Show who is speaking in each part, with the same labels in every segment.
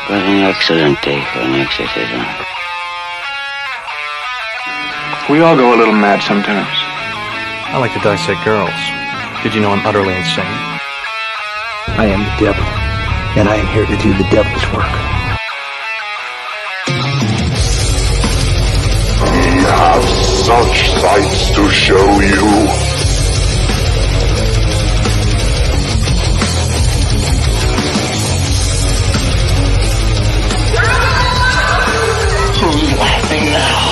Speaker 1: What an excellent day for an exorcism.
Speaker 2: We all go a little mad sometimes.
Speaker 3: I like to dissect girls. Did you know I'm utterly insane?
Speaker 4: I am the devil, and I am here to do the devil's work.
Speaker 5: We have such sights to show you.
Speaker 6: Who's laughing now?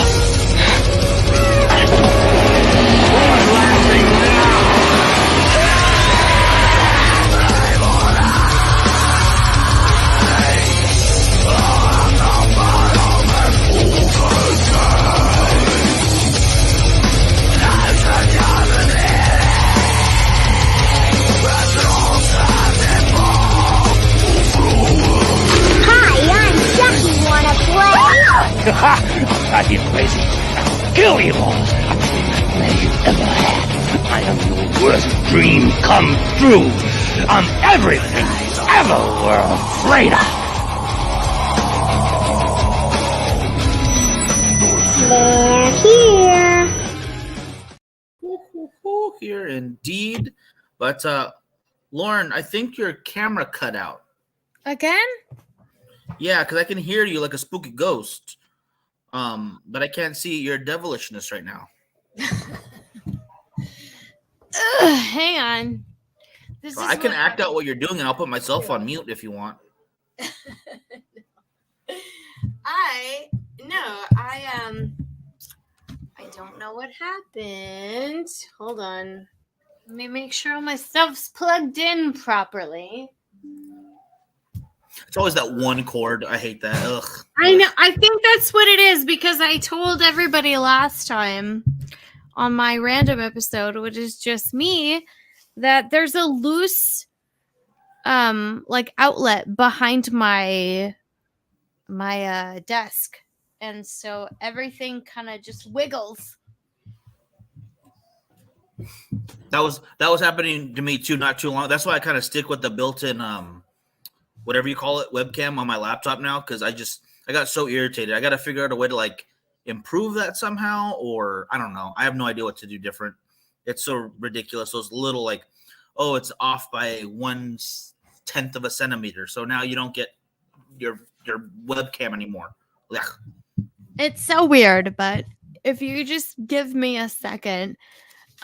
Speaker 7: Are you crazy? Kill you all! Nightmare you ever had. I am your worst dream come true. I'm everything you ever were afraid of.
Speaker 8: They're here.
Speaker 9: Here indeed. But Lauren, I think your camera cut out.
Speaker 8: Again?
Speaker 9: Yeah, because I can hear you like a spooky ghost. But I can't see your devilishness right now.
Speaker 8: Hang on.
Speaker 9: I can act out what you're doing, and I'll put myself on mute if you want.
Speaker 8: I don't know what happened. Hold on. Let me make sure all my stuff's plugged in properly.
Speaker 9: It's always that one cord. I hate that. Ugh.
Speaker 8: I know. I think that's what it is because I told everybody last time on my random episode, which is just me, that there's a loose like outlet behind my desk. And so everything kind of just wiggles.
Speaker 9: That was happening to me too, not too long. That's why I kind of stick with the built-in whatever you call it, webcam on my laptop now, because I got so irritated. I got to figure out a way to like improve that somehow, or I don't know. I have no idea what to do different. It's so ridiculous. Those little like, oh, it's off by 1/10 of a centimeter, so now you don't get your webcam anymore. Ugh.
Speaker 8: It's so weird, but if you just give me a second.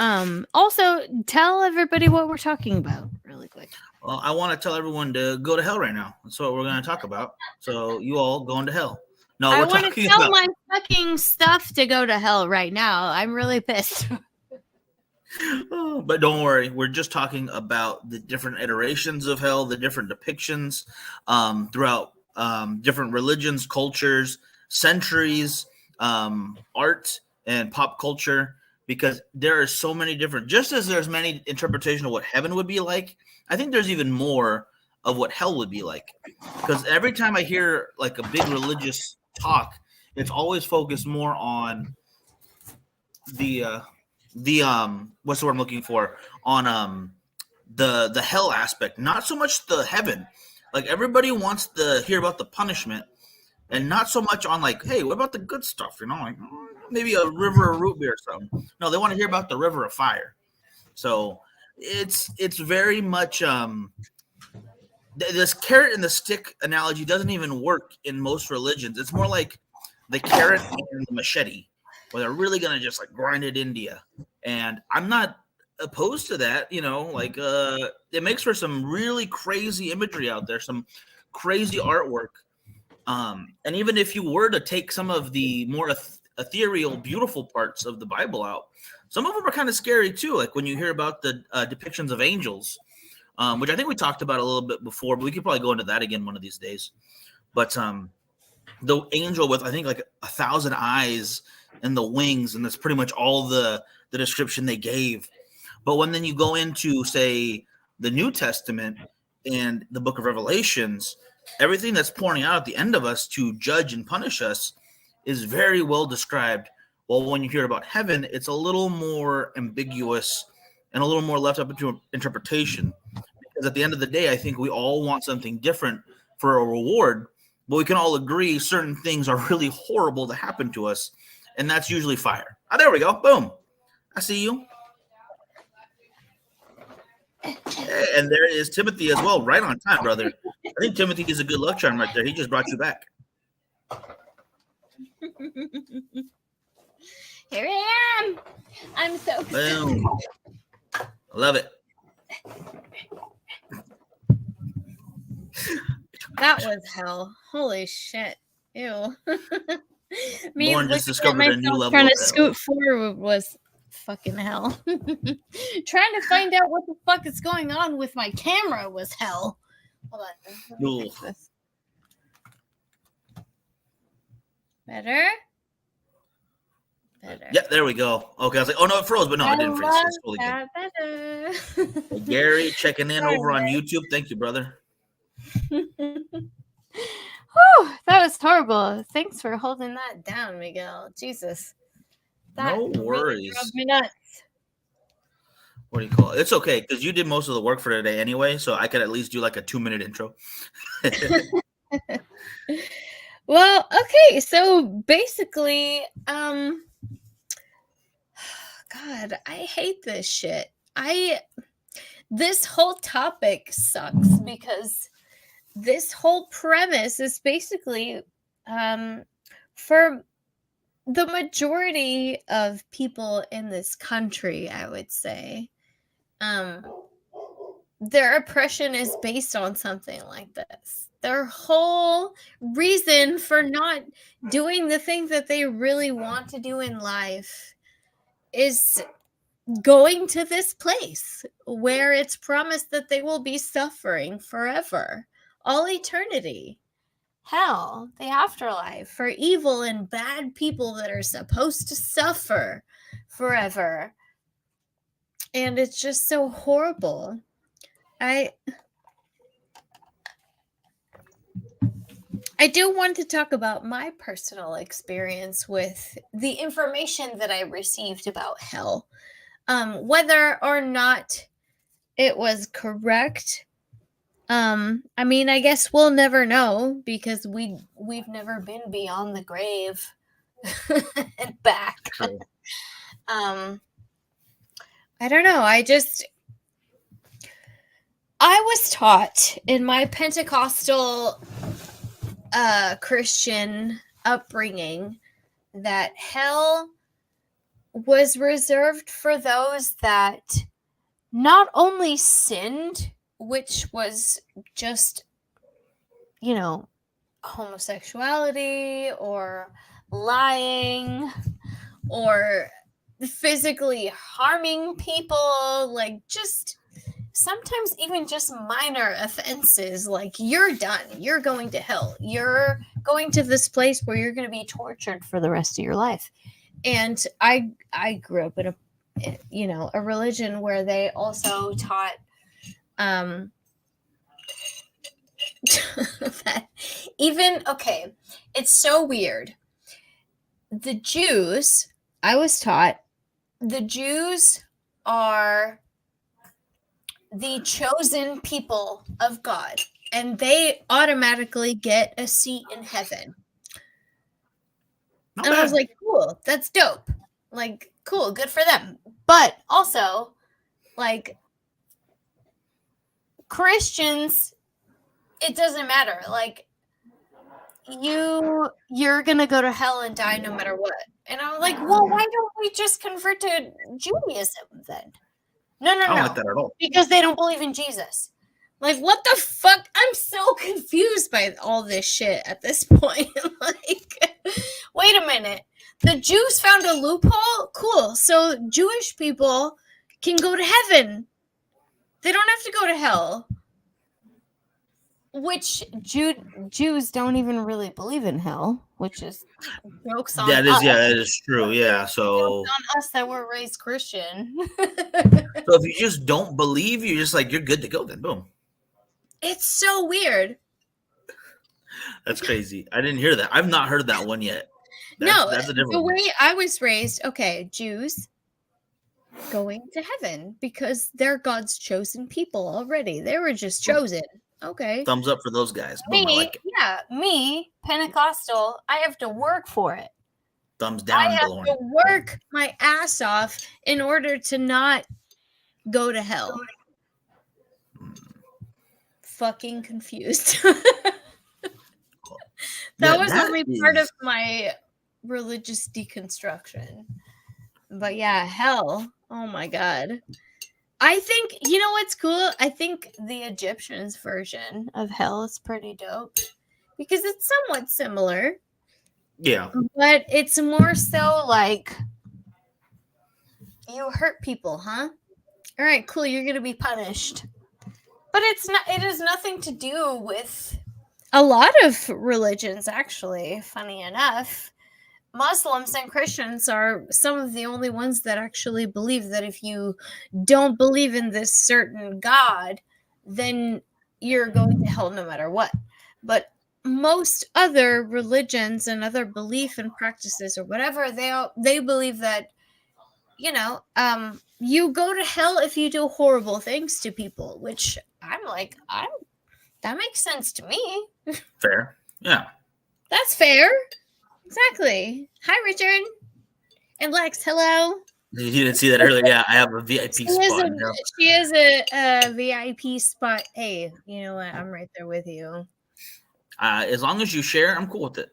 Speaker 8: Also, tell everybody what we're talking about really quick.
Speaker 9: Well, I want to tell everyone to go to hell right now. That's what we're going to talk about. So you all going to hell. No,
Speaker 8: I
Speaker 9: we're
Speaker 8: want to
Speaker 9: talking
Speaker 8: tell
Speaker 9: about
Speaker 8: my fucking stuff to go to hell right now. I'm really pissed.
Speaker 9: But don't worry, we're just talking about the different iterations of hell, the different depictions throughout different religions, cultures, centuries, art, and pop culture. Because there are so many different, just as there's many interpretations of what heaven would be like, I think there's even more of what hell would be like. Because every time I hear like a big religious talk, it's always focused more on the what's the word I'm looking for? On the hell aspect, not so much the heaven. Like everybody wants to hear about the punishment, and not so much on like, hey, what about the good stuff? You know, like maybe a river of root beer or something. No, they want to hear about the river of fire. So it's very much this carrot and the stick analogy doesn't even work in most religions. It's more like the carrot and the machete, where they're really gonna just like grind it into you. And I'm not opposed to that. You know, like it makes for some really crazy imagery out there, some crazy artwork. And even if you were to take some of the more ethereal, beautiful parts of the Bible out, some of them are kind of scary too. Like when you hear about the depictions of angels, which I think we talked about a little bit before, but we could probably go into that again one of these days. But the angel with, I think, like 1,000 eyes and the wings, and that's pretty much all the description they gave. But when then you go into, say, the New Testament and the book of Revelations, everything that's pouring out at the end of us to judge and punish us is very well described. Well, when you hear about heaven, it's a little more ambiguous and a little more left up to interpretation. Because at the end of the day, I think we all want something different for a reward, but we can all agree certain things are really horrible to happen to us, and that's usually fire. Oh, there we go. Boom. I see you. And there is Timothy as well, right on time, brother. I think Timothy is a good luck charm right there. He just brought you back.
Speaker 8: Here I am. I'm so
Speaker 9: Boom. I love it.
Speaker 8: That was hell. Holy shit. Ew.
Speaker 9: Lauren just discovered a new level
Speaker 8: trying to
Speaker 9: of hell.
Speaker 8: scoot forward was fucking hell. Trying to find out what the fuck is going on with my camera was hell. Hold on. Let me fix this. Better? Better.
Speaker 9: Yeah, there we go. Okay, I was like, oh no, it froze, but no, it didn't freeze. It's totally good.
Speaker 8: Better.
Speaker 9: Hey, Gary, checking in over on YouTube. Thank you, brother.
Speaker 8: Whew, that was horrible. Thanks for holding that down, Miguel. Jesus. That
Speaker 9: No
Speaker 8: really
Speaker 9: worries.
Speaker 8: drove me nuts.
Speaker 9: What do you call it? It's okay because you did most of the work for today anyway, so I could at least do like a 2-minute intro.
Speaker 8: Well, okay, so basically, God, I hate this shit. This whole topic sucks because this whole premise is basically for the majority of people in this country, I would say, their oppression is based on something like this. Their whole reason for not doing the thing that they really want to do in life is going to this place where it's promised that they will be suffering forever, all eternity. Hell, the afterlife for evil and bad people that are supposed to suffer forever. And it's just so horrible. I do want to talk about my personal experience with the information that I received about hell. Whether or not it was correct. I mean, I guess we'll never know because we've never been beyond the grave and back.
Speaker 9: True.
Speaker 8: I don't know. I was taught in my Pentecostal Christian upbringing that hell was reserved for those that not only sinned, which was just, homosexuality or lying or physically harming people, like just sometimes even just minor offenses, like you're done, you're going to hell, you're going to this place where you're going to be tortured for the rest of your life. And I grew up in a religion where they also taught that it's so weird. The Jews, I was taught, the Jews are the chosen people of God, and they automatically get a seat in heaven.
Speaker 9: Not
Speaker 8: and
Speaker 9: bad.
Speaker 8: I was like, cool, that's dope. Like, cool, good for them. But also, like, Christians, it doesn't matter. Like, you're gonna go to hell and die no matter what. And I'm like, well, why don't we just convert to Judaism then? No.
Speaker 9: I don't like that at all.
Speaker 8: Because they don't believe in Jesus. Like, what the fuck? I'm so confused by all this shit at this point. Like, wait a minute. The Jews found a loophole? Cool. So Jewish people can go to heaven. They don't have to go to hell. Which Jews don't even really believe in hell, which is jokes on us.
Speaker 9: That is true. Yeah. So
Speaker 8: Jokes on us that were raised Christian.
Speaker 9: So if you just don't believe, you're just like, you're good to go then. Boom.
Speaker 8: It's so weird.
Speaker 9: That's crazy. I didn't hear that. I've not heard that one yet. That's a different
Speaker 8: the
Speaker 9: one.
Speaker 8: way I was raised, okay, Jews going to heaven because they're God's chosen people already. They were just chosen. Okay.
Speaker 9: Thumbs up for those guys. Boom, I like it.
Speaker 8: Me, Pentecostal, I have to work for it.
Speaker 9: Thumbs down.
Speaker 8: I have to work my ass off in order to not go to hell. Fucking confused. That was only part of my religious deconstruction. But yeah, hell. Oh my God. I think, you know what's cool? I think the Egyptians version of hell is pretty dope because it's somewhat similar.
Speaker 9: Yeah.
Speaker 8: But it's more so like, you hurt people, huh? All right, cool. You're going to be punished. But it has nothing to do with a lot of religions, actually, funny enough. Muslims and Christians are some of the only ones that actually believe that if you don't believe in this certain God, then you're going to hell no matter what. But most other religions and other belief and practices or whatever, they believe that, you go to hell if you do horrible things to people, which I'm like, that makes sense to me.
Speaker 9: Fair. Yeah.
Speaker 8: That's fair. Exactly. Hi, Richard. And Lex, hello.
Speaker 9: You didn't see that earlier. Yeah, I have a VIP spot.
Speaker 8: She is a VIP spot. Hey, you know what? I'm right there with you.
Speaker 9: As long as you share, I'm cool with it.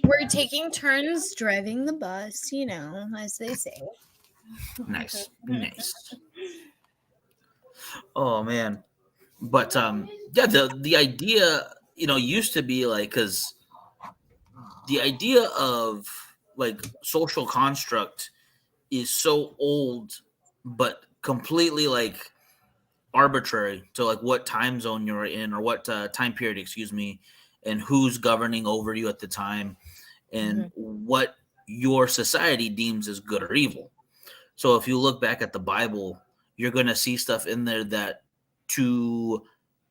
Speaker 8: We're taking turns driving the bus, as they say.
Speaker 9: Nice. Oh, man. But, yeah, the idea, used to be like, because the idea of like social construct is so old, but completely like arbitrary to like what time zone you're in or what time period, excuse me, and who's governing over you at the time and what your society deems as good or evil. So if you look back at the Bible, you're going to see stuff in there that to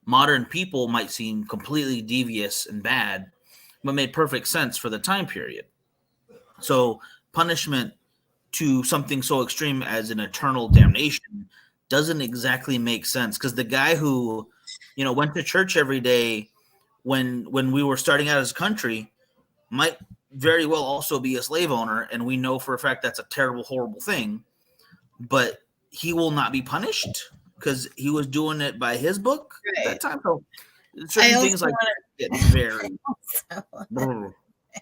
Speaker 9: modern people might seem completely devious and bad, but made perfect sense for the time period. So punishment to something so extreme as an eternal damnation doesn't exactly make sense, because the guy who, went to church every day when we were starting out as a country might very well also be a slave owner, and we know for a fact that's a terrible, horrible thing, but he will not be punished because he was doing it by his book at that time. So certain things like that get very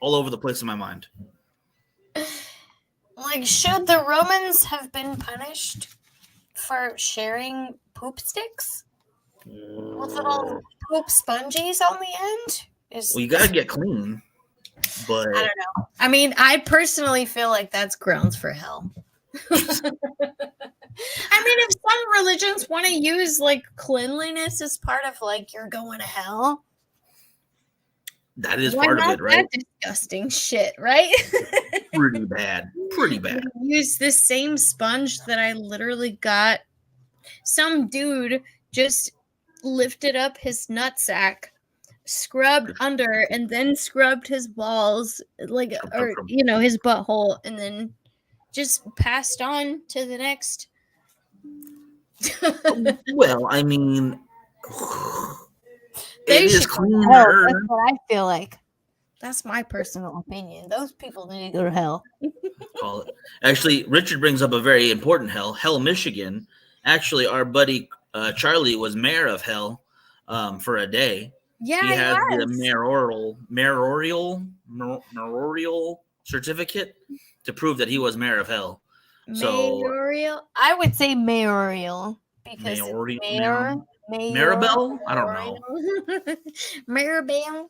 Speaker 9: all over the place in my mind.
Speaker 8: Like, should the Romans have been punished for sharing poop sticks? With little poop sponges on the end?
Speaker 9: Well, you gotta get clean, but
Speaker 8: I don't know. I mean, I personally feel like that's grounds for hell. I mean, if some religions want to use like cleanliness as part of like you're going to hell,
Speaker 9: that is part of it, right?
Speaker 8: That disgusting shit, right?
Speaker 9: Pretty bad.
Speaker 8: Use this same sponge that I literally got. Some dude just lifted up his nutsack, scrubbed under, and then scrubbed his balls, like, or his butthole, and then just passed on to the next.
Speaker 9: Well, I mean,
Speaker 8: they
Speaker 9: it
Speaker 8: should
Speaker 9: is cleaner.
Speaker 8: That's what I feel like. That's my personal opinion. Those people need to go to hell.
Speaker 9: Call it. Actually, Richard brings up a very important hell, Michigan. Actually, our buddy Charlie was mayor of hell for a day.
Speaker 8: Yeah,
Speaker 9: he had the mayoral certificate to prove that he was mayor of hell.
Speaker 8: Mayoral? I would say mayoral because Maribel?
Speaker 9: I don't know.
Speaker 8: Maribel?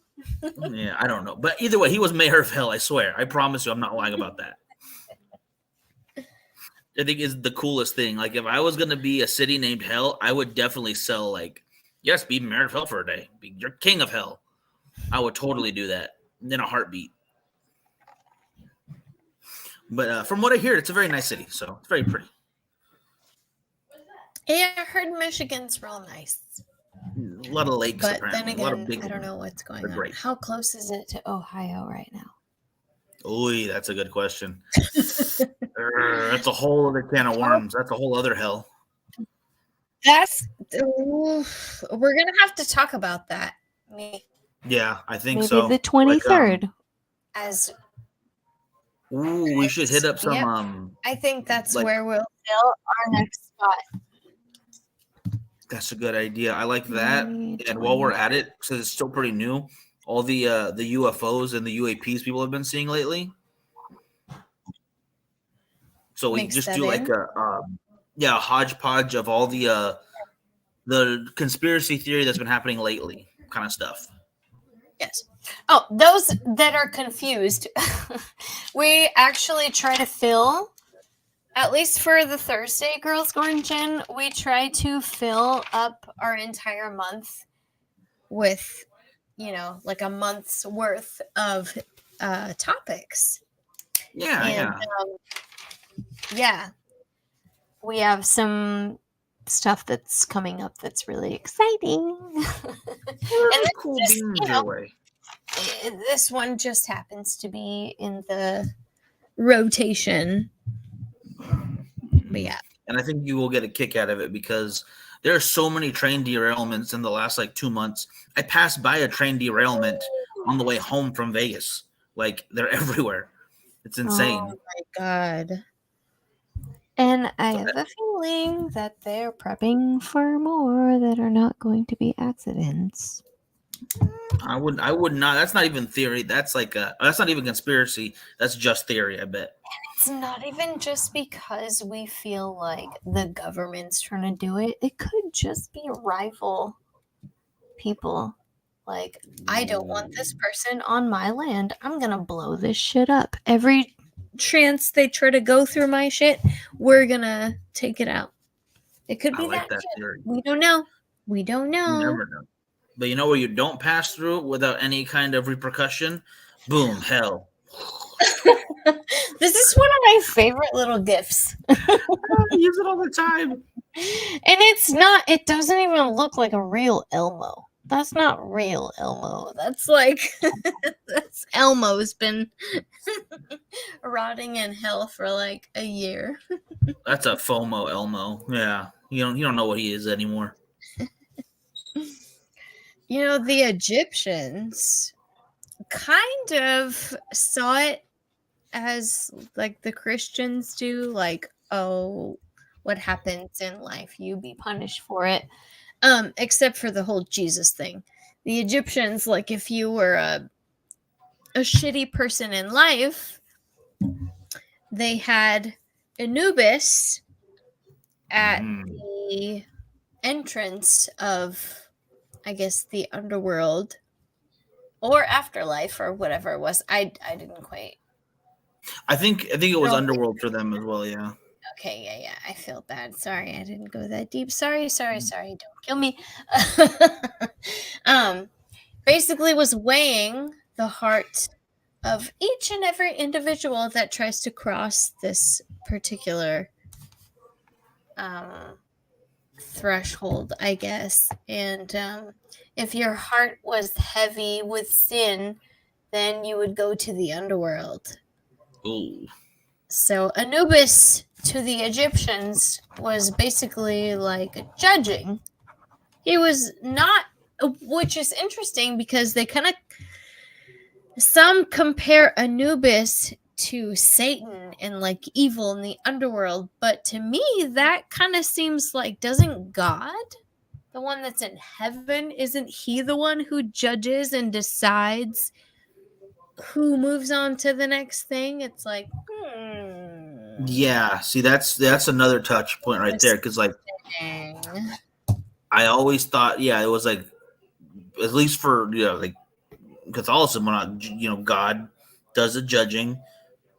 Speaker 9: Yeah, I don't know. But either way, he was mayor of hell, I swear. I promise you, I'm not lying about that. I think is the coolest thing. Like, if I was going to be a city named Hell, I would definitely sell, like, yes, be mayor of hell for a day. You're king of hell. I would totally do that in a heartbeat. But from what I hear, it's a very nice city, so it's very pretty.
Speaker 8: Yeah, I heard Michigan's real nice.
Speaker 9: A lot of lakes,
Speaker 8: but
Speaker 9: apparently.
Speaker 8: Then again, I don't know what's going on.
Speaker 9: Great.
Speaker 8: How close is it to Ohio right now?
Speaker 9: Oy, that's a good question. That's a whole other can of worms. That's a whole other hell.
Speaker 8: That's we're gonna have to talk about that.
Speaker 9: Yeah, I think
Speaker 8: Maybe
Speaker 9: so.
Speaker 8: the 23rd.
Speaker 9: As we should hit up some.
Speaker 8: Yep. I think that's
Speaker 9: like-
Speaker 8: where we'll fill our next spot.
Speaker 9: That's a good idea. I like that. And while we're at it, because it's still pretty new, all the UFOs and the UAPs people have been seeing lately. So we just do like a hodgepodge of all the conspiracy theory that's been happening lately, kind of stuff.
Speaker 8: Yes. Oh, those that are confused, we actually try to fill, at least for the Thursday Girls Going Gin, we try to fill up our entire month with, like a month's worth of topics.
Speaker 9: Yeah,
Speaker 8: yeah. We have some stuff that's coming up that's really exciting. And
Speaker 9: cool
Speaker 8: just,
Speaker 9: beans your way.
Speaker 8: This one just happens to be in the rotation. But yeah.
Speaker 9: And I think you will get a kick out of it because there are so many train derailments in the last 2 months. I passed by a train derailment on the way home from Vegas. Like, they're everywhere. It's insane.
Speaker 8: Oh my God. And I have a feeling that they're prepping for more that are not going to be accidents.
Speaker 9: I would not. That's not even theory. That's that's not even conspiracy. That's just theory, I bet.
Speaker 8: It's not even just because we feel like the government's trying to do it. It could just be rival people. Like, I don't want this person on my land. I'm going to blow this shit up. Every chance they try to go through my shit, we're going to take it out. It could be that
Speaker 9: theory.
Speaker 8: We don't know. We don't know.
Speaker 9: You never know. But you know where you don't pass through without any kind of repercussion? Boom, hell.
Speaker 8: This is one of my favorite little gifts.
Speaker 9: I use it all the time.
Speaker 8: And it doesn't even look like a real Elmo. That's not real Elmo. That's that's Elmo's been rotting in hell for a year.
Speaker 9: That's a FOMO Elmo. Yeah. You don't know what he is anymore.
Speaker 8: The Egyptians kind of saw it as the Christians do, oh, what happens in life, you be punished for it. Except for the whole Jesus thing. The Egyptians, if you were a shitty person in life, they had Anubis at the entrance of, I guess, the underworld or afterlife or whatever it was. I didn't quite.
Speaker 9: I think it was underworld for them as well. Yeah.
Speaker 8: Okay. Yeah. I feel bad. Sorry, I didn't go that deep. Sorry. Don't kill me. Basically, was weighing the heart of each and every individual that tries to cross this particular threshold, I guess. And if your heart was heavy with sin, then you would go to the underworld.
Speaker 9: Ooh.
Speaker 8: So Anubis to the Egyptians was basically judging. He was not, which is interesting because they some compare Anubis to Satan and evil in the underworld, but to me that kind of seems doesn't God, the one that's in heaven, isn't he the one who judges and decides who moves on to the next thing? It's
Speaker 9: Yeah, see, that's another touch point right there, because I always thought, it was at least for Catholicism, God does the judging,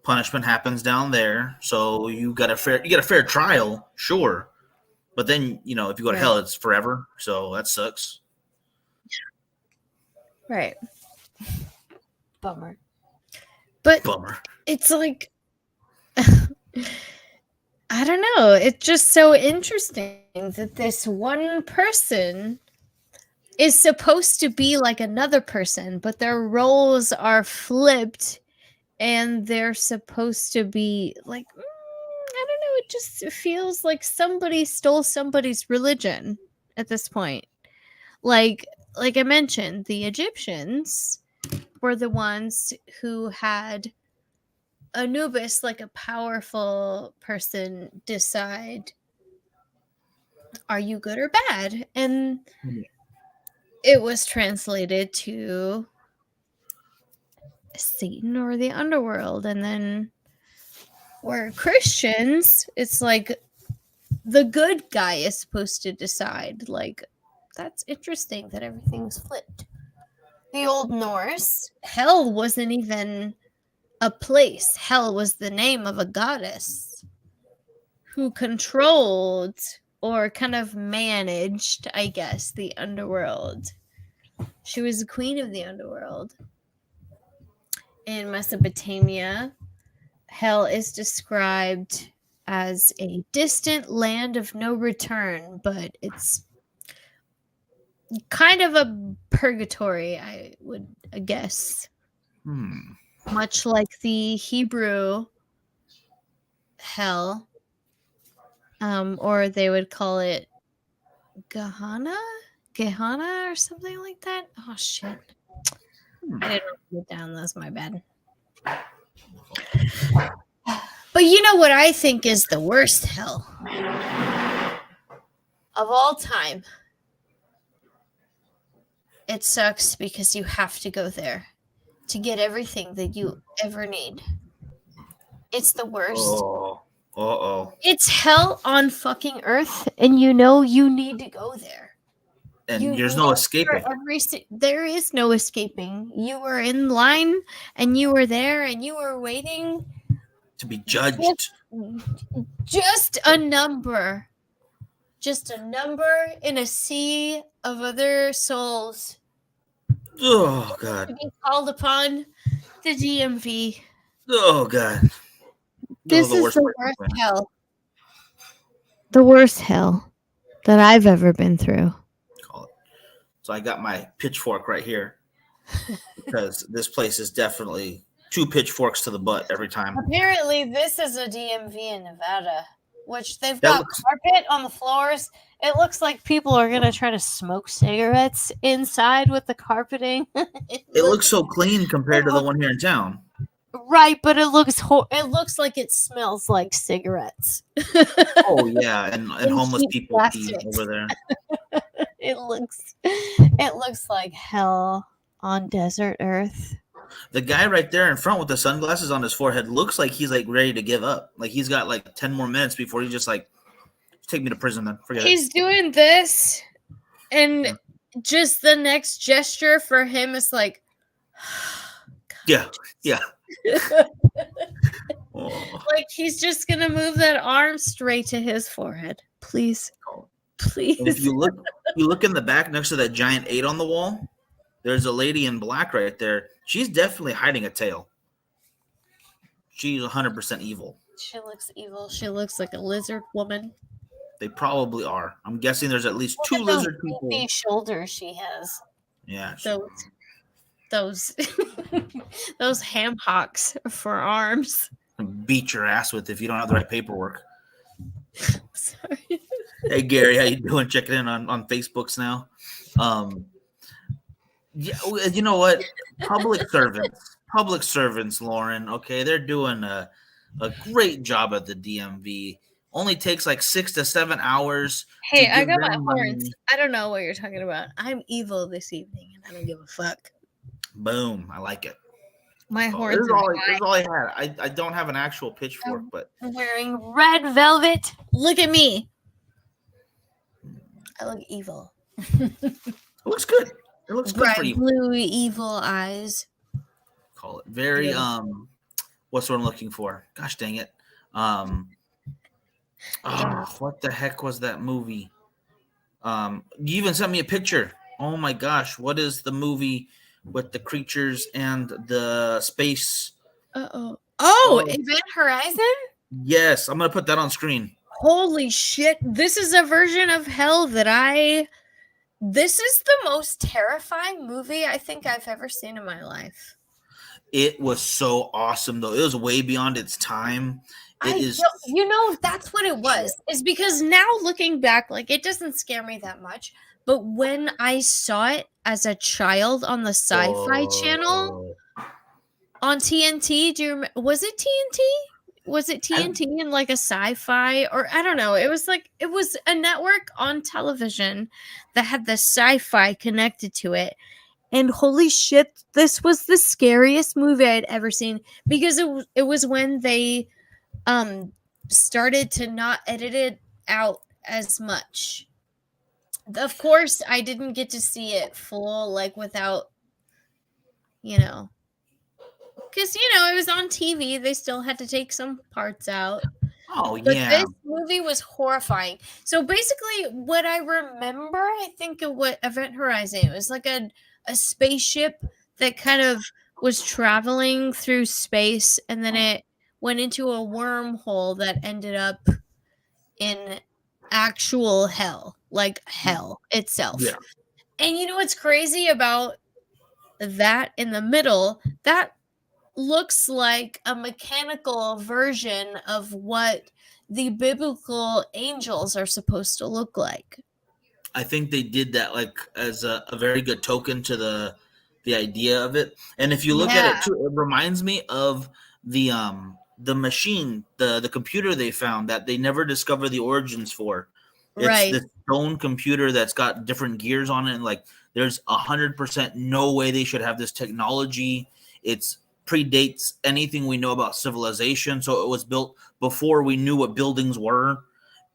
Speaker 9: punishment happens down there, so you get a fair trial, sure, but then if you go to hell, it's forever, so that sucks.
Speaker 8: Right. Bummer. But
Speaker 9: Bummer.
Speaker 8: It's I don't know. It's just so interesting that this one person is supposed to be another person, but their roles are flipped and they're supposed to be I don't know. it just feels like somebody stole somebody's religion at this point. Like I mentioned, the Egyptians were the ones who had Anubis, like a powerful person, decide, are you good or bad? And it was translated to Satan or the underworld. And then where Christians, it's like the good guy is supposed to decide. Like, that's interesting that everything's flipped. The Old Norse, hell wasn't even a place. Hell was the name of a goddess who controlled or kind of managed, I guess, the underworld. She was the queen of the underworld. In Mesopotamia, hell is described as a distant land of no return, but it's kind of a purgatory, I would guess. Much like the Hebrew hell, or they would call it Gehenna or something like that. Oh shit! I didn't write it down. That's my bad. But you know what I think is the worst hell of all time? It sucks because you have to go there to get everything that you ever need. It's the worst.
Speaker 9: Uh-oh.
Speaker 8: It's hell on fucking earth, and you know you need to go there.
Speaker 9: And there's no escaping.
Speaker 8: There is no escaping. You were in line, and you were there, and you were waiting
Speaker 9: to be judged.
Speaker 8: Just a number. Just a number in a sea of other souls.
Speaker 9: Oh, God.
Speaker 8: To be called upon the DMV.
Speaker 9: Oh, God.
Speaker 8: This is the worst hell. The worst hell that I've ever been through.
Speaker 9: So I got my pitchfork right here because this place is definitely 2 pitchforks to the butt every time.
Speaker 8: Apparently, this is a DMV in Nevada, which they've got carpet on the floors. It looks like people are going to try to smoke cigarettes inside with the carpeting.
Speaker 9: It looks so clean compared to the one here in town.
Speaker 8: Right, but it looks like it smells like cigarettes.
Speaker 9: Oh yeah, and homeless people pee over there.
Speaker 8: It looks like hell on desert earth.
Speaker 9: The guy right there in front with the sunglasses on his forehead looks like he's like ready to give up. Like he's got like 10 more minutes before he's just like, take me to prison then. Forget it.
Speaker 8: He's doing this, and just the next gesture for him is like,
Speaker 9: yeah.
Speaker 8: Like he's just gonna move that arm straight to his forehead. Please.
Speaker 9: And if you look in the back next to that giant 8 on the wall, there's a lady in black right there. She's definitely hiding a tail. She's 100% evil.
Speaker 8: She looks evil. She looks like a lizard woman.
Speaker 9: They probably are. I'm guessing there's at least 2 lizard people.
Speaker 8: Big shoulders she has.
Speaker 9: Yeah.
Speaker 8: Those those ham hocks for arms.
Speaker 9: Beat your ass with if you don't have the right paperwork.
Speaker 8: Sorry.
Speaker 9: Hey Gary, how you doing? Checking in on Facebooks now. Yeah, you know what? Public servants, Lauren. Okay, they're doing a great job at the DMV. Only takes like 6 to 7 hours.
Speaker 8: Hey, I got my horns. I don't know what you're talking about. I'm evil this evening, and I don't give a fuck.
Speaker 9: Boom! I like it.
Speaker 8: My horns.
Speaker 9: This is all I had. I don't have an actual pitchfork, but
Speaker 8: I'm wearing red velvet. Look at me. I look evil.
Speaker 9: It looks good. It looks good for you.
Speaker 8: Blue evil eyes.
Speaker 9: Call it very what's what I'm looking for? Gosh dang it. What the heck was that movie? You even sent me a picture. Oh my gosh, what is the movie with the creatures and the space?
Speaker 8: Event Horizon?
Speaker 9: Yes, I'm gonna put that on screen.
Speaker 8: Holy shit. This is a version of hell that this is the most terrifying movie I think I've ever seen in my life.
Speaker 9: It was so awesome though. It was way beyond its time.
Speaker 8: That's what it was. Is because now looking back, like it doesn't scare me that much. But when I saw it as a child on the Sci-Fi Channel on TNT, was it TNT? Was it TNT and like a Sci-Fi, or I don't know. It was a network on television that had the Sci-Fi connected to it. And holy shit, this was the scariest movie I'd ever seen, because it was when they started to not edit it out as much. Of course, I didn't get to see it full, like without, because it was on TV. They still had to take some parts out.
Speaker 9: Oh,
Speaker 8: But
Speaker 9: yeah.
Speaker 8: this movie was horrifying. So basically, what I remember, I think of what Event Horizon, it was like a spaceship that kind of was traveling through space, and then it went into a wormhole that ended up in actual hell, like hell itself.
Speaker 9: Yeah.
Speaker 8: And you know what's crazy about that in the middle? That looks like a mechanical version of what the biblical angels are supposed to look like.
Speaker 9: I think they did that like as a very good token to the idea of it. And if you look at it too, it reminds me of the machine, the computer they found that they never discovered the origins for. It's
Speaker 8: Right.
Speaker 9: this stone computer that's got different gears on it, and like there's 100% no way they should have this technology. It's predates anything we know about civilization, so it was built before we knew what buildings were.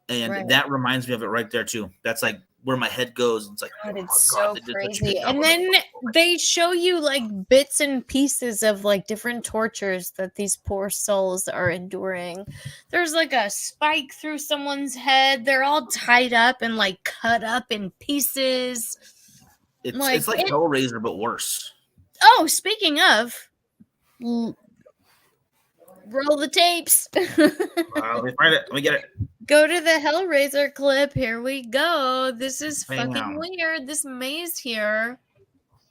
Speaker 9: And that reminds me of it right there too. That's like where my head goes. It's like,
Speaker 8: God, it's so crazy. And then they show you like bits and pieces of like different tortures that these poor souls are enduring. There's like a spike through someone's head. They're all tied up and like cut up in pieces.
Speaker 9: It's like Hellraiser, but worse.
Speaker 8: Oh, speaking of, roll the tapes.
Speaker 9: Let me find it. Let me get it.
Speaker 8: Go to the Hellraiser clip. Here we go. This is fucking weird. This maze here.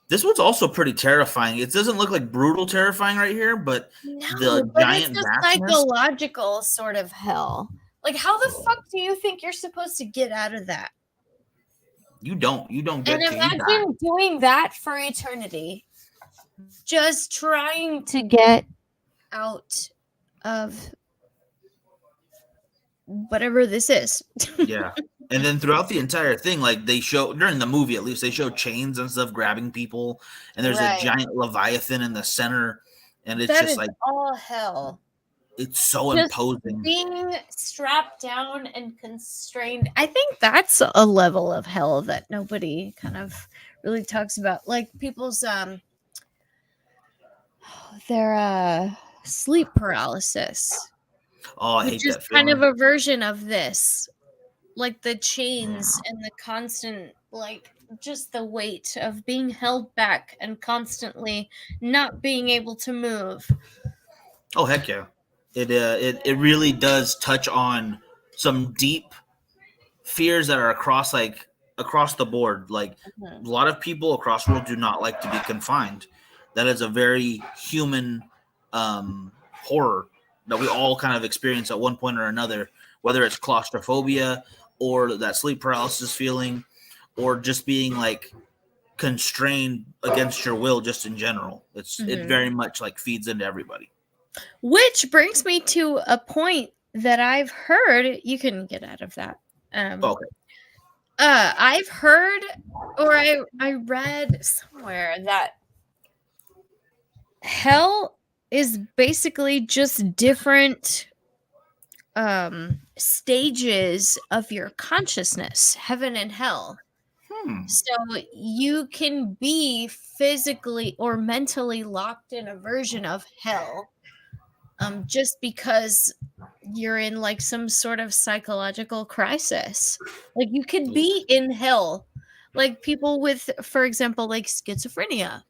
Speaker 9: This one's also pretty terrifying. It doesn't look like brutal terrifying right here, but giant
Speaker 8: it's a psychological sort of hell. Like, how the fuck do you think you're supposed to get out of that?
Speaker 9: You don't get
Speaker 8: and imagine doing that for eternity. Just trying to get out of whatever this is.
Speaker 9: Yeah. And then throughout the entire thing, like they show during the movie, at least they show chains and stuff grabbing people, and there's a giant Leviathan in the center, and it's just like
Speaker 8: all hell.
Speaker 9: It's so imposing.
Speaker 8: Being strapped down and constrained. I think that's a level of hell that nobody kind of really talks about. Like people's their sleep paralysis.
Speaker 9: Oh, I hate that
Speaker 8: feeling. Kind of a version of this. Like the chains and the constant, like just the weight of being held back and constantly not being able to move.
Speaker 9: Oh, heck yeah. It really does touch on some deep fears that are across the board. Like a lot of people across the world do not like to be confined. That is a very human horror that we all kind of experience at one point or another, whether it's claustrophobia or that sleep paralysis feeling, or just being like constrained against your will just in general. It very much like feeds into everybody.
Speaker 8: Which brings me to a point that I've heard. You can get out of that.
Speaker 9: Okay.
Speaker 8: I've heard, or I read somewhere that hell is basically just different stages of your consciousness, heaven and hell. So you can be physically or mentally locked in a version of hell just because you're in like some sort of psychological crisis. Like you could be in hell, like people with, for example, like schizophrenia,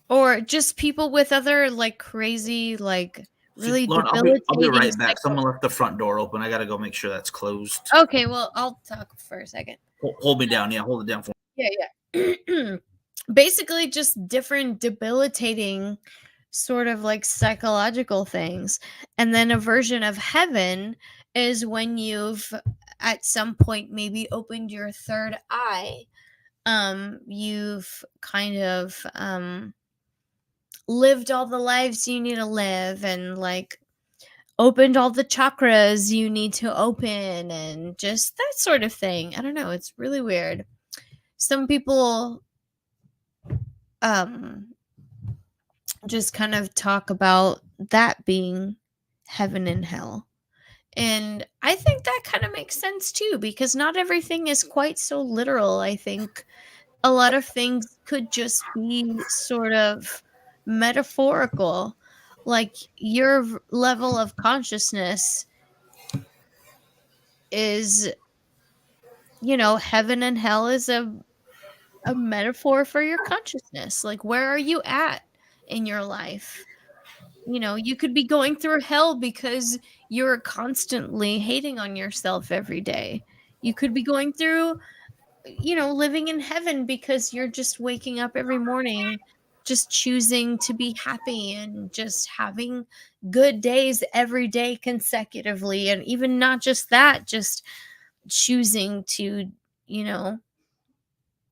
Speaker 8: or just people with other like crazy, like really debilitating.
Speaker 9: I'll be right back. Someone left the front door open. I gotta go make sure that's closed.
Speaker 8: Okay, well, I'll talk for a second.
Speaker 9: Hold me down. Yeah, hold it down for me.
Speaker 8: Yeah. Basically, just different debilitating sort of like psychological things. And then a version of heaven is when you've at some point maybe opened your third eye. You've kind of lived all the lives you need to live, and like opened all the chakras you need to open, and just that sort of thing. I don't know, it's really weird. Some people just kind of talk about that being heaven and hell. And I think that kind of makes sense too, because not everything is quite so literal. I think a lot of things could just be sort of metaphorical. Like your level of consciousness is, heaven and hell is a metaphor for your consciousness. Like, where are you at in your life? You could be going through hell because you're constantly hating on yourself every day. You could be going through, living in heaven because you're just waking up every morning, just choosing to be happy and just having good days every day consecutively. And even not just that, just choosing to,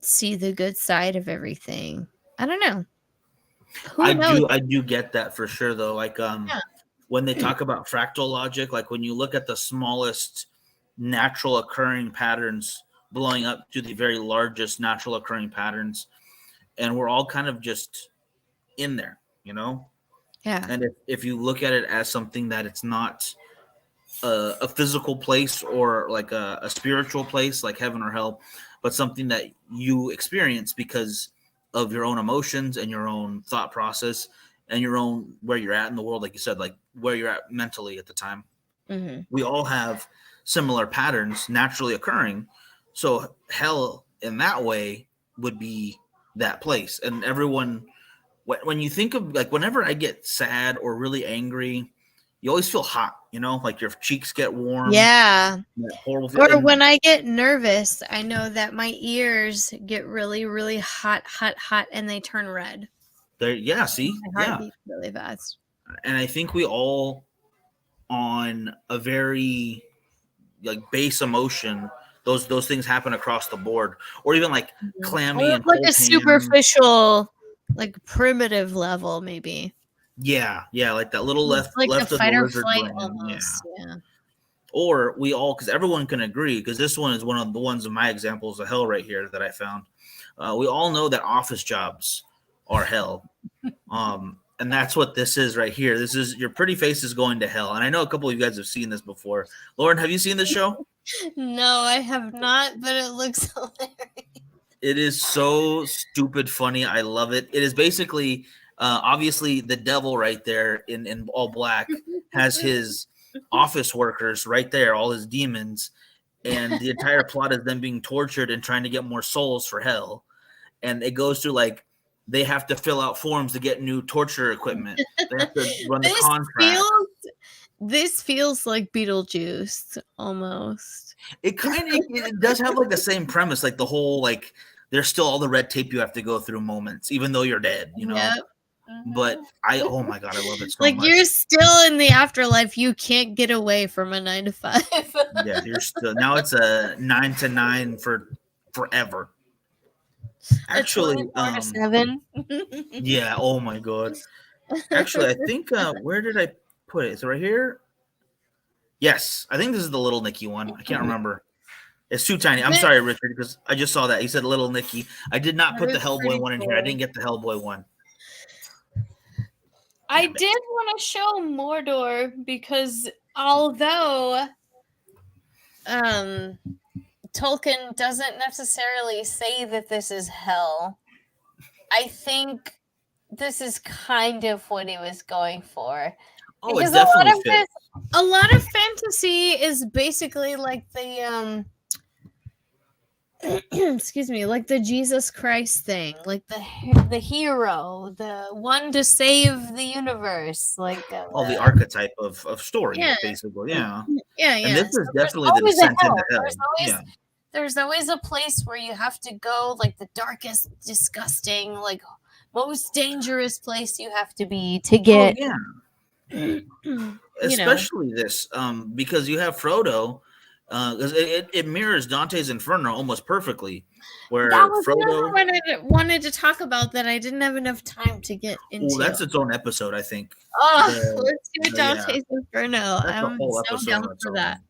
Speaker 8: see the good side of everything. I don't know. Who knows?
Speaker 9: I do get that for sure though. Like
Speaker 8: Yeah.
Speaker 9: when they talk about fractal logic, like when you look at the smallest natural occurring patterns blowing up to the very largest natural occurring patterns, and we're all kind of just in there,
Speaker 8: Yeah.
Speaker 9: And if you look at it as something that it's not a physical place or like a spiritual place like heaven or hell, but something that you experience because of your own emotions and your own thought process and your own where you're at in the world, like you said, like where you're at mentally at the time.
Speaker 8: Mm-hmm.
Speaker 9: We all have similar patterns naturally occurring. So hell in that way would be that place. And everyone, when you think of like whenever I get sad or really angry, you always feel hot, like your cheeks get warm.
Speaker 8: Yeah.
Speaker 9: Horrible
Speaker 8: Or when I get nervous, I know that my ears get really, really hot, and they turn red.
Speaker 9: Yeah, see?
Speaker 8: My heart beats really fast.
Speaker 9: And I think we all, on a very like base emotion, those things happen across the board, or even like clammy
Speaker 8: or
Speaker 9: and
Speaker 8: like
Speaker 9: cold
Speaker 8: a
Speaker 9: hands.
Speaker 8: superficial, like primitive level, maybe.
Speaker 9: Yeah, like that little left
Speaker 8: like
Speaker 9: of
Speaker 8: a fight
Speaker 9: the
Speaker 8: or
Speaker 9: lizard
Speaker 8: flight
Speaker 9: brain.
Speaker 8: almost. Yeah.
Speaker 9: Or we all, because everyone can agree, because this one is one of the ones of my examples of hell right here that I found. We all know that office jobs are hell. And that's what this is right here. This is your pretty face is going to hell. And I know a couple of you guys have seen this before. Lauren, have you seen this show?
Speaker 8: No, I have not, but it looks hilarious.
Speaker 9: It is so stupid funny. I love it. It is basically, obviously, the devil right there in all black has his office workers right there, all his demons. And the entire plot is them being tortured and trying to get more souls for hell. And it goes through like, they have to fill out forms to get new torture equipment. They have to run the contract.
Speaker 8: This feels like Beetlejuice almost.
Speaker 9: It does have like the same premise, like the whole like there's still all the red tape you have to go through moments, even though you're dead, Yep. Mm-hmm. But oh my god, I love it so much. Like
Speaker 8: you're still in the afterlife. You can't get away from a 9 to 5.
Speaker 9: Yeah, you're still now. It's a 9 to 9 for forever. Actually,
Speaker 8: 7.
Speaker 9: Yeah. Oh my god. Actually, I think where did I put it? Is it right here? Yes, I think this is the Little Nicky one. I can't remember. It's too tiny. I'm sorry, Richard, because I just saw that. He said Little Nicky. I did not put the Hellboy one in here. I didn't get the Hellboy one.
Speaker 8: I did want to show Mordor because although Tolkien doesn't necessarily say that this is hell, I think this is kind of what he was going for.
Speaker 9: Oh, because it definitely
Speaker 8: a lot of fantasy is basically like the excuse me, like the Jesus Christ thing, like the hero, the one to save the universe, like
Speaker 9: the archetype of story, basically. Yeah. And this is definitely the descent into hell.
Speaker 8: There's always a place where you have to go, like the darkest, disgusting, like most dangerous place you have to be to get.
Speaker 9: Oh, yeah.
Speaker 8: You know,
Speaker 9: Especially this, because you have Frodo, because it mirrors Dante's Inferno almost perfectly, where
Speaker 8: that was
Speaker 9: Frodo.
Speaker 8: another one I wanted to talk about that I didn't have enough time to get into.
Speaker 9: Oh, that's its own episode, I think.
Speaker 8: Oh, let's do Dante's Inferno.
Speaker 9: That's a
Speaker 8: I'm
Speaker 9: whole
Speaker 8: so
Speaker 9: episode
Speaker 8: down
Speaker 9: on its
Speaker 8: for
Speaker 9: own.
Speaker 8: that.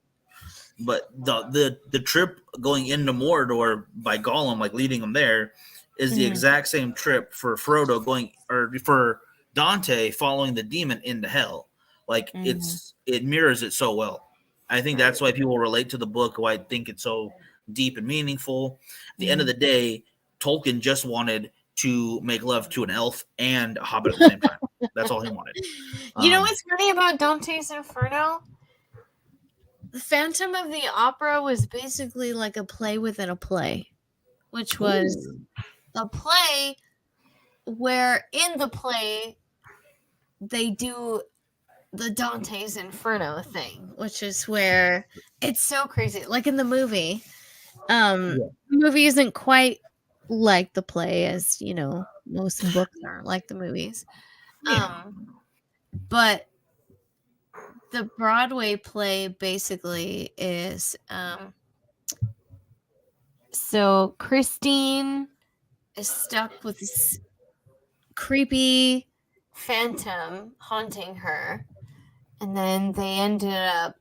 Speaker 9: But the trip going into Mordor by Gollum, like leading him there, is the exact same trip for Frodo going, or for Dante following the demon into hell. Like it mirrors it so well. I think that's why people relate to the book. Why I think it's so deep and meaningful. At the end of the day, Tolkien just wanted to make love to an elf and a hobbit at the same time. That's all he wanted.
Speaker 8: You know what's funny about Dante's Inferno? The Phantom of the Opera was basically like a play within a play, which was a play where in the play they do the Dante's Inferno thing, which is where it's so crazy. Like in the movie, the movie isn't quite like the play, as you know, most books aren't like the movies. But the Broadway play basically is so Christine is stuck with this creepy phantom haunting her, and then they ended up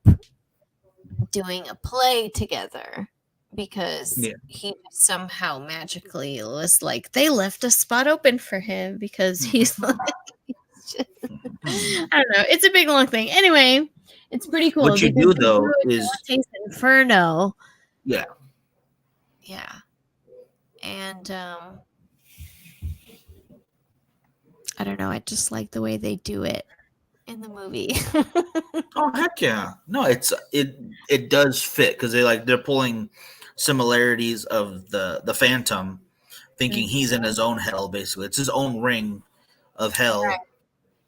Speaker 8: doing a play together because he somehow magically was like, they left a spot open for him because he's like, I don't know, it's a big long thing. Anyway, it's pretty cool.
Speaker 9: What you do though is
Speaker 8: Dante's Inferno.
Speaker 9: Yeah.
Speaker 8: And I don't know, I just like the way they do it in the movie.
Speaker 9: Oh heck yeah. No, it does fit because they're pulling similarities of the Phantom, thinking he's in his own hell, basically. It's his own ring of hell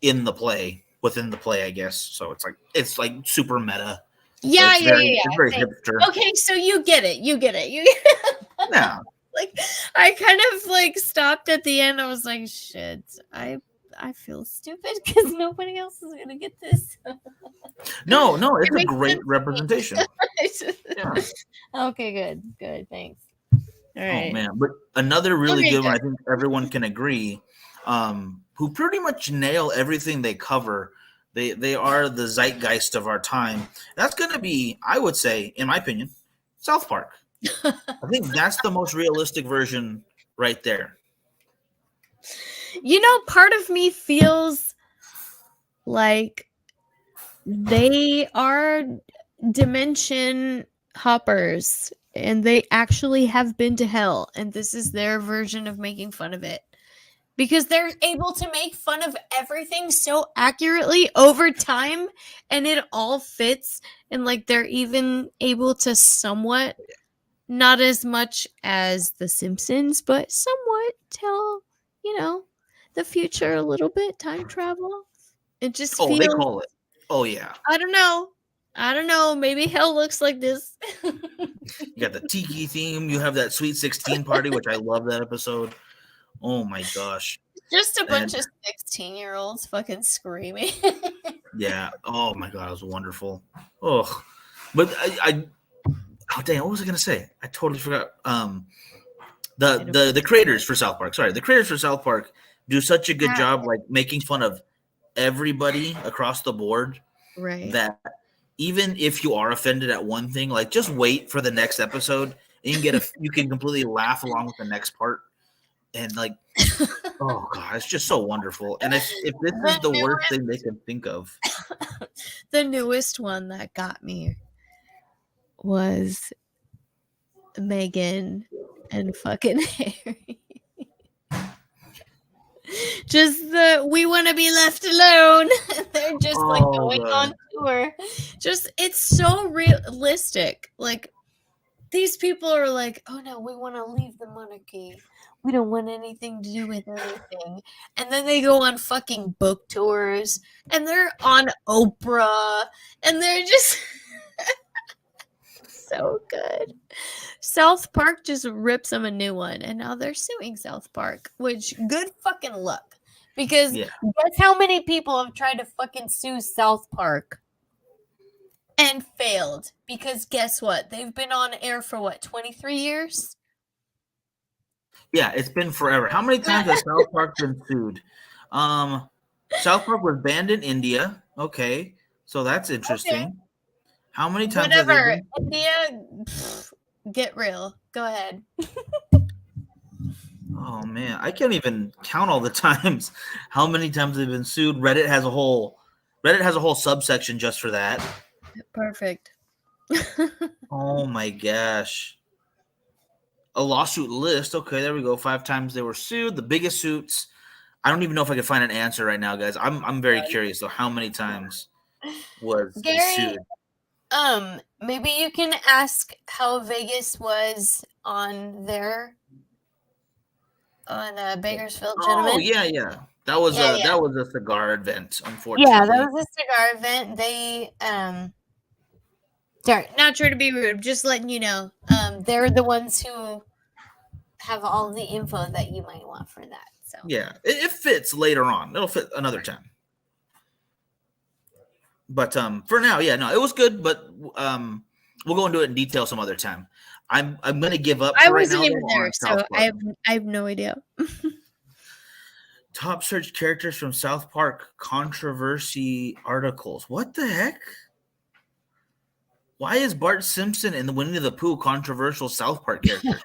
Speaker 9: in the play, within the play, I guess. So it's like super meta.
Speaker 8: Yeah,
Speaker 9: so it's very hipster.
Speaker 8: Okay, so you get it.
Speaker 9: Yeah.
Speaker 8: Like I kind of like stopped at the end. I was like, shit, I feel stupid because nobody else is gonna get this.
Speaker 9: No, it's a great representation.
Speaker 8: Yeah. Okay, good, thanks. All right.
Speaker 9: Oh man, but another really good one, I think everyone can agree, who pretty much nail everything they cover. They are the zeitgeist of our time. That's going to be, I would say, in my opinion, South Park. I think that's the most realistic version right there.
Speaker 8: You know, part of me feels like they are dimension hoppers and they actually have been to hell, and this is their version of making fun of it. Because they're able to make fun of everything so accurately over time, and it all fits, and like they're even able to somewhat, not as much as The Simpsons, but somewhat tell, the future a little bit, time travel. It just feels,
Speaker 9: they call it. Oh yeah.
Speaker 8: I don't know. Maybe hell looks like this.
Speaker 9: You got the tiki theme. You have that Sweet 16 party, which I love that episode. Oh my gosh.
Speaker 8: Just a bunch of 16-year-olds fucking screaming.
Speaker 9: Yeah. Oh my god, it was wonderful. Oh. But oh dang, what was I gonna say? I totally forgot. The creators for South Park. Sorry, the creators for South Park do such a good job like making fun of everybody across the board.
Speaker 8: Right.
Speaker 9: That even if you are offended at one thing, like just wait for the next episode and you can completely laugh along with the next part. And like, oh god, it's just so wonderful. And if this is the worst thing they can think of,
Speaker 8: the newest one that got me was Megan and fucking Harry. Just we want to be left alone. They're just like going on tour. Just it's so realistic. Like these people are like, oh no, we want to leave the monarchy. We don't want anything to do with anything. And then they go on fucking book tours and they're on Oprah and they're just so good. South Park just rips them a new one, and now they're suing South Park, which good fucking luck. Because guess how many people have tried to fucking sue South Park and failed? Because guess what? They've been on air for what, 23 years?
Speaker 9: Yeah, it's been forever. How many times has South Park been sued? South Park was banned in India. Okay, so that's interesting. Okay. How many times?
Speaker 8: Whatever. India, get real. Go ahead.
Speaker 9: Oh man, I can't even count all the times. How many times they've been sued? Reddit has a whole subsection just for that.
Speaker 8: Perfect.
Speaker 9: Oh my gosh. A lawsuit list. Okay, there we go. 5 times they were sued. The biggest suits. I don't even know if I can find an answer right now, guys. I'm very curious though. How many times was
Speaker 8: Gary,
Speaker 9: sued?
Speaker 8: Maybe you can ask how Vegas was on Bakersfield Gentlemen.
Speaker 9: Oh yeah. That was a cigar event, unfortunately.
Speaker 8: Yeah, that was a cigar event. They sorry, not trying to be rude, just letting you know. They're the ones who have all the info that you might want for that. So
Speaker 9: yeah, it fits later on. It'll fit another time. But for now, yeah, no, it was good. But we'll go into it in detail some other time. I'm gonna give up.
Speaker 8: I wasn't even there, so I have no idea.
Speaker 9: Top search characters from South Park controversy articles. What the heck? Why is Bart Simpson in the Winnie the Pooh controversial South Park character?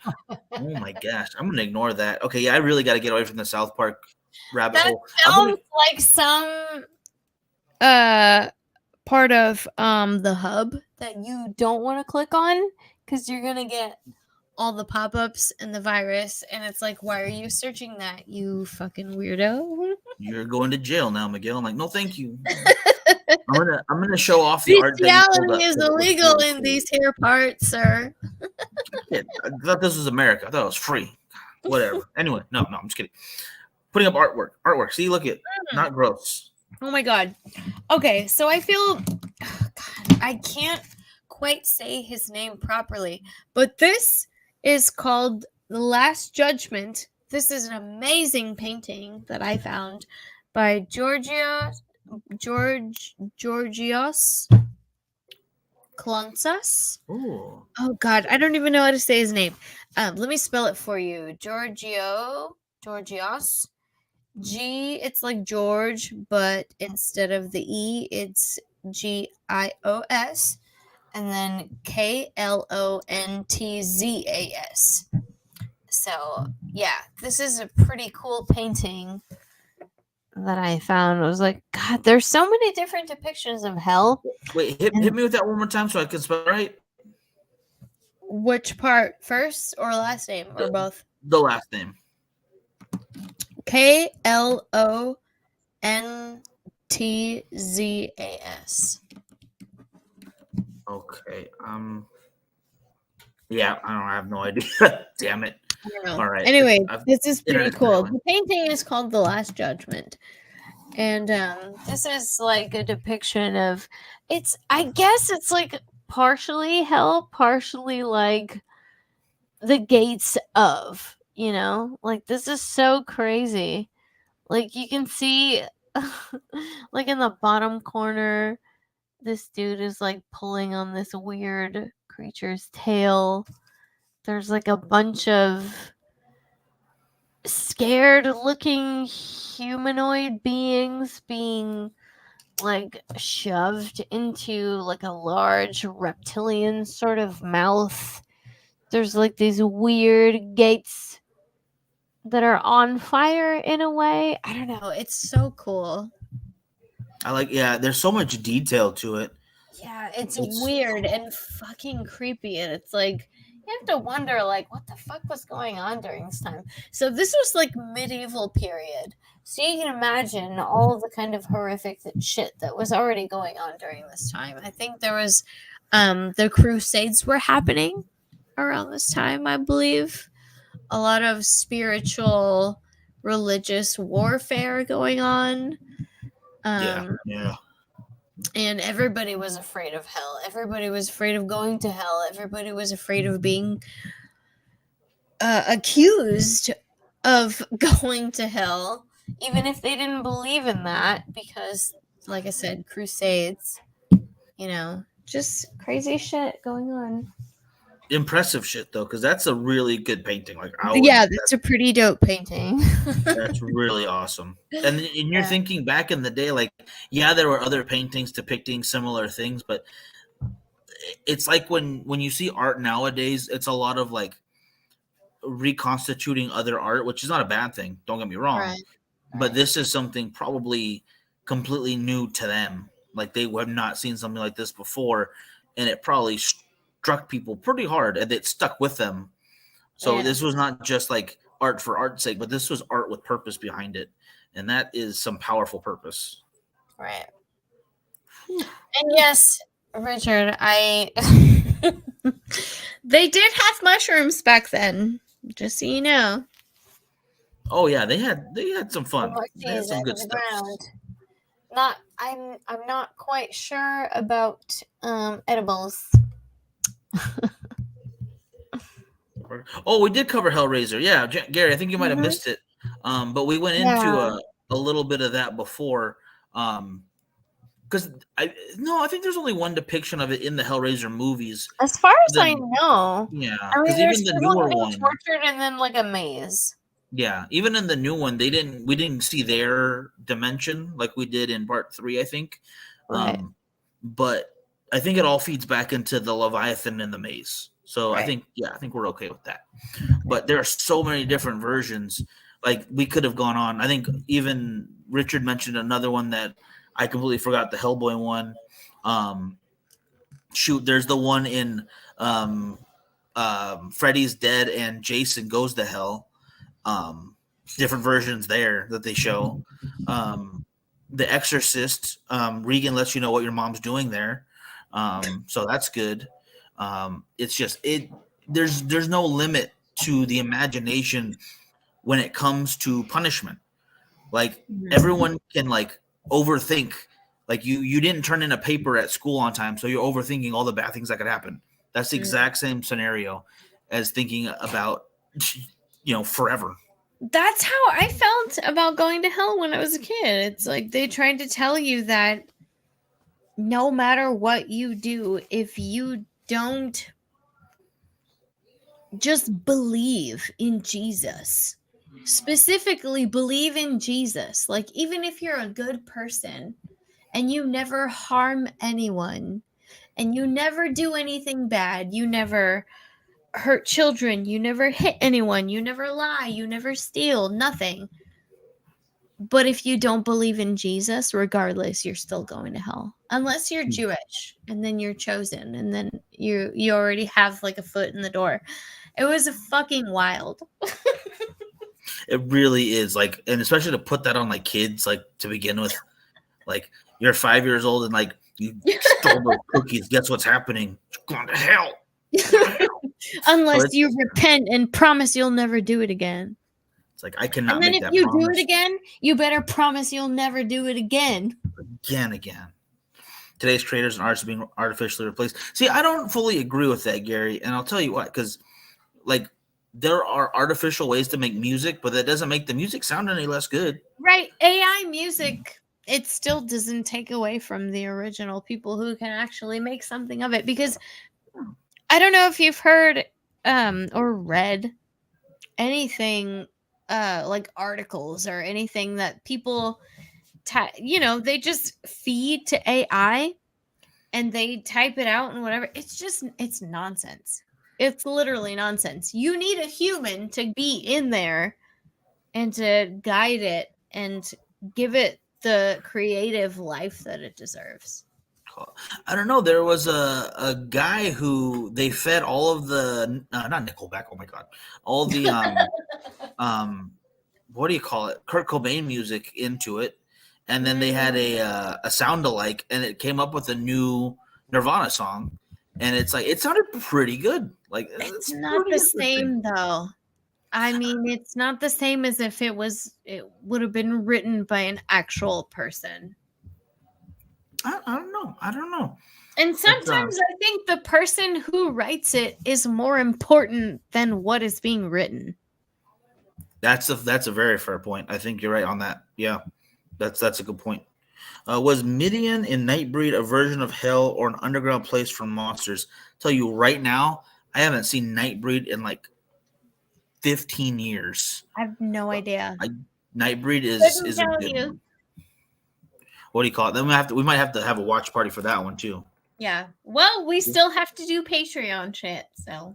Speaker 9: Oh my gosh, I'm gonna ignore that. Okay, yeah, I really got to get away from the South Park rabbit hole.
Speaker 8: Sounds like some part of the hub that you don't want to click on because you're gonna get all the pop-ups and the virus, and it's like, why are you searching that, you fucking weirdo?
Speaker 9: You're going to jail now, Miguel. I'm like, no, thank you. I'm gonna show off the art.
Speaker 8: Bestiality is illegal in these here parts, sir.
Speaker 9: Yeah, I thought this was America. I thought it was free. Whatever. Anyway, no, I'm just kidding. Putting up artwork. See, look at not gross.
Speaker 8: Oh my god. Okay, so I feel I can't quite say his name properly, but this is called The Last Judgment. This is an amazing painting that I found by Georgios Klonsas.
Speaker 9: Ooh.
Speaker 8: Oh god, I don't even know how to say his name. Let me spell it for you. Georgios. It's like George, but instead of the E, it's Gios. And then Klontzas. So, yeah, this is a pretty cool painting that I found. I was like, God, there's so many different depictions of hell.
Speaker 9: Wait, hit me with that one more time so I can spell it right.
Speaker 8: Which part? First or last name? Or both?
Speaker 9: The last name.
Speaker 8: Klontzas.
Speaker 9: Okay. Yeah, I have no idea. Damn it. All right.
Speaker 8: Anyway, this is pretty cool. The painting is called The Last Judgment. And this is like a depiction of I guess it's like partially hell, partially like the gates of, like this is so crazy. Like you can see like in the bottom corner, this dude is like pulling on this weird creature's tail. There's like a bunch of scared looking humanoid beings being like shoved into like a large reptilian sort of mouth. There's like these weird gates that are on fire in a way. I don't know. It's so cool.
Speaker 9: There's so much detail to it.
Speaker 8: Yeah, it's weird and fucking creepy. And it's like, you have to wonder, like, what the fuck was going on during this time? So this was like medieval period. So you can imagine all the kind of horrific shit that was already going on during this time. I think there was, the Crusades were happening around this time, I believe. A lot of spiritual, religious warfare going on.
Speaker 9: Yeah.
Speaker 8: And everybody was afraid of hell. Everybody was afraid of going to hell. Everybody was afraid of being accused of going to hell, even if they didn't believe in that, because, like I said, crusades, just crazy shit going on.
Speaker 9: Impressive shit though, because that's a really good painting. Like,
Speaker 8: That's a pretty dope painting.
Speaker 9: That's really awesome. And you're thinking back in the day, like, yeah, there were other paintings depicting similar things, but it's like when you see art nowadays, it's a lot of like reconstituting other art, which is not a bad thing. Don't get me wrong.
Speaker 8: Right.
Speaker 9: But this is something probably completely new to them. Like, they have not seen something like this before, and it probably struck people pretty hard, and it stuck with them. So this was not just like art for art's sake, but this was art with purpose behind it, and that is some powerful purpose.
Speaker 8: Right. And yes, Richard, they did have mushrooms back then, just so you know.
Speaker 9: Oh yeah, they had some fun. They had some good stuff.
Speaker 8: I'm not quite sure about edibles.
Speaker 9: Oh, we did cover Hellraiser. Yeah, Gary, I think you might have missed it. But we went into a little bit of that before. Because I think there's only one depiction of it in the Hellraiser movies.
Speaker 8: As far as I know.
Speaker 9: Yeah.
Speaker 8: Because even the newer one tortured and then like a maze.
Speaker 9: Yeah, even in the new one, we didn't see their dimension like we did in part 3, I think.
Speaker 8: Right.
Speaker 9: But I think it all feeds back into the Leviathan and the maze. So right. I think we're okay with that. But there are so many different versions. Like, we could have gone on. I think even Richard mentioned another one that I completely forgot, the Hellboy one. There's the one in Freddy's Dead and Jason Goes to Hell. Different versions there that they show. The Exorcist, Regan lets you know what your mom's doing there. So that's good. It's just there's no limit to the imagination when it comes to punishment. Like, everyone can like overthink. Like, you didn't turn in a paper at school on time, so you're overthinking all the bad things that could happen. That's the exact same scenario as thinking about forever.
Speaker 8: That's how I felt about going to hell when I was a kid. It's like they tried to tell you that no matter what you do, if you don't just believe in Jesus, specifically believe in Jesus, like, even if you're a good person and you never harm anyone and you never do anything bad, you never hurt children, you never hit anyone, you never lie, you never steal, nothing. But if you don't believe in Jesus, regardless, you're still going to hell. Unless you're Jewish, and then you're chosen, and then you already have like a foot in the door. It was fucking wild.
Speaker 9: It really is, like, and especially to put that on like kids, like, to begin with. Like, you're 5 years old and like you stole those cookies. Guess what's happening? You're going to hell.
Speaker 8: Unless you repent and promise you'll never do it again.
Speaker 9: It's like, I cannot
Speaker 8: make that promise. And then if you do it again, you better promise you'll never do it again.
Speaker 9: Again. Today's creators and artists are being artificially replaced. See, I don't fully agree with that, Gary, and I'll tell you what, because like, there are artificial ways to make music, but that doesn't make the music sound any less good.
Speaker 8: Right. AI music, it still doesn't take away from the original people who can actually make something of it. Because I don't know if you've heard or read anything like articles or anything that people, they just feed to AI and they type it out and whatever. It's nonsense. It's literally nonsense. You need a human to be in there and to guide it and give it the creative life that it deserves.
Speaker 9: I don't know. There was a guy who they fed all of the not Nickelback. Oh my god, all the what do you call it? Kurt Cobain music into it, and then they had a sound alike, and it came up with a new Nirvana song, and it's like, it sounded pretty good. Like,
Speaker 8: it's not the same though. I mean, it's not the same as if it would have been written by an actual person.
Speaker 9: I don't know. I don't know.
Speaker 8: And sometimes I think the person who writes it is more important than what is being written.
Speaker 9: That's a very fair point. I think you're right on that. Yeah, that's a good point. Was Midian in Nightbreed a version of hell or an underground place for monsters? Tell you right now, I haven't seen Nightbreed in like 15 years.
Speaker 8: I have no idea.
Speaker 9: Nightbreed is a
Speaker 8: tell
Speaker 9: good
Speaker 8: you.
Speaker 9: one. What do you call it? Then we might have to have a watch party for that one too.
Speaker 8: Yeah. Well, we still have to do Patreon shit, so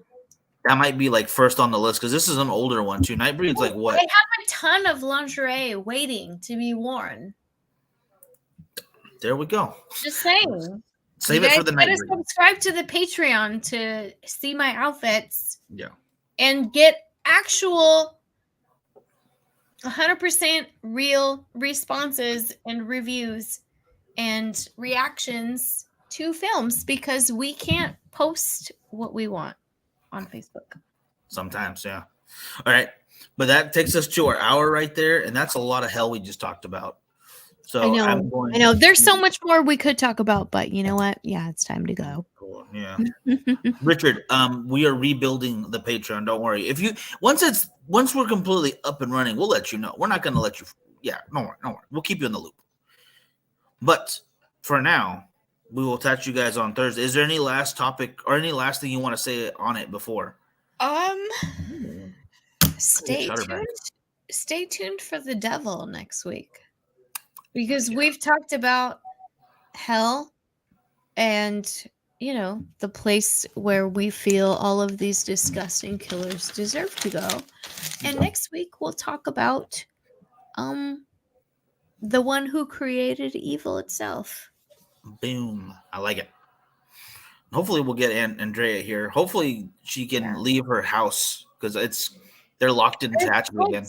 Speaker 9: that might be like first on the list because this is an older one too. Nightbreed's like what?
Speaker 8: I have a ton of lingerie waiting to be worn.
Speaker 9: There we go.
Speaker 8: Just saying.
Speaker 9: Save it for the Nightbreed.
Speaker 8: Subscribe to the Patreon to see my outfits.
Speaker 9: Yeah.
Speaker 8: And get actual 100% real responses and reviews and reactions to films because we can't post what we want on Facebook.
Speaker 9: Sometimes, yeah. All right. But that takes us to our hour right there. And that's a lot of hell we just talked about. So
Speaker 8: I know. There's so much more we could talk about, but you know what? Yeah, it's time to go.
Speaker 9: Cool. Yeah. Richard, we are rebuilding the Patreon. Don't worry. If you once we're completely up and running, we'll let you know. We're not gonna let you don't worry. We'll keep you in the loop. But for now, we will touch you guys on Thursday. Is there any last topic or any last thing you want to say on it before?
Speaker 8: Stay tuned. Stay tuned for the devil next week. Because we've talked about hell and, the place where we feel all of these disgusting killers deserve to go. And next week we'll talk about the one who created evil itself.
Speaker 9: Boom. I like it. Hopefully we'll get Andrea here. Hopefully she can leave her house because they're locked in Tehachapi again.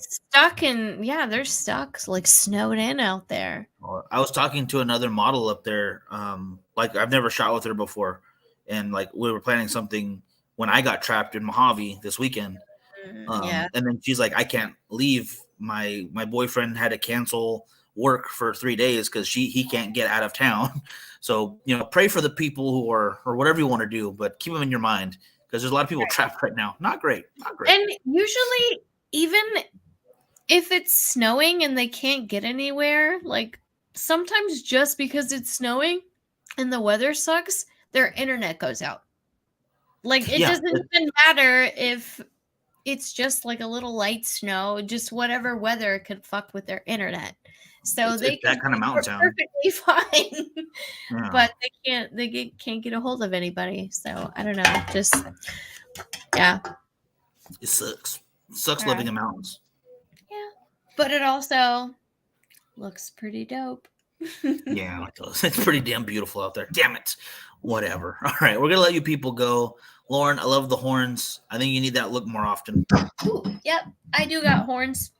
Speaker 8: They're stuck, like snowed in out there.
Speaker 9: I was talking to another model up there. Like I've never shot with her before. And like we were planning something when I got trapped in Mojave this weekend. And then she's like, I can't leave. My boyfriend had to cancel work for 3 days because he can't get out of town. So, pray for the people who are, or whatever you want to do, but keep them in your mind. Because there's a lot of people trapped right now. Not great.
Speaker 8: And usually, even if it's snowing and they can't get anywhere, like sometimes just because it's snowing and the weather sucks, their internet goes out. Like it doesn't even matter if it's just like a little light snow, just whatever weather could fuck with their internet. So it's
Speaker 9: that kind of mountain town.
Speaker 8: Perfectly fine, but they can't get a hold of anybody. So I don't know. Just
Speaker 9: it sucks. It sucks living in mountains.
Speaker 8: Yeah, but it also looks pretty dope.
Speaker 9: Yeah, it's pretty damn beautiful out there. Damn it. Whatever. All right, we're gonna let you people go. Lauren, I love the horns. I think you need that look more often.
Speaker 8: Ooh, yep, I do got horns.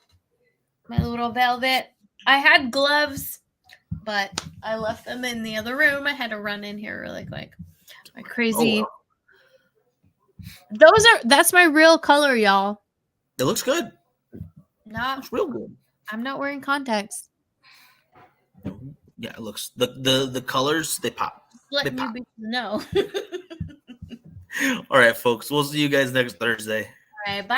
Speaker 8: My little velvet. I had gloves, but I left them in the other room. I had to run in here really quick. My crazy. That's my real color, y'all.
Speaker 9: It looks good.
Speaker 8: It's
Speaker 9: real good.
Speaker 8: I'm not wearing contacts.
Speaker 9: Yeah, it looks the colors, they pop.
Speaker 8: Letting you bitches know.
Speaker 9: All right, folks. We'll see you guys next Thursday.
Speaker 8: All right, bye.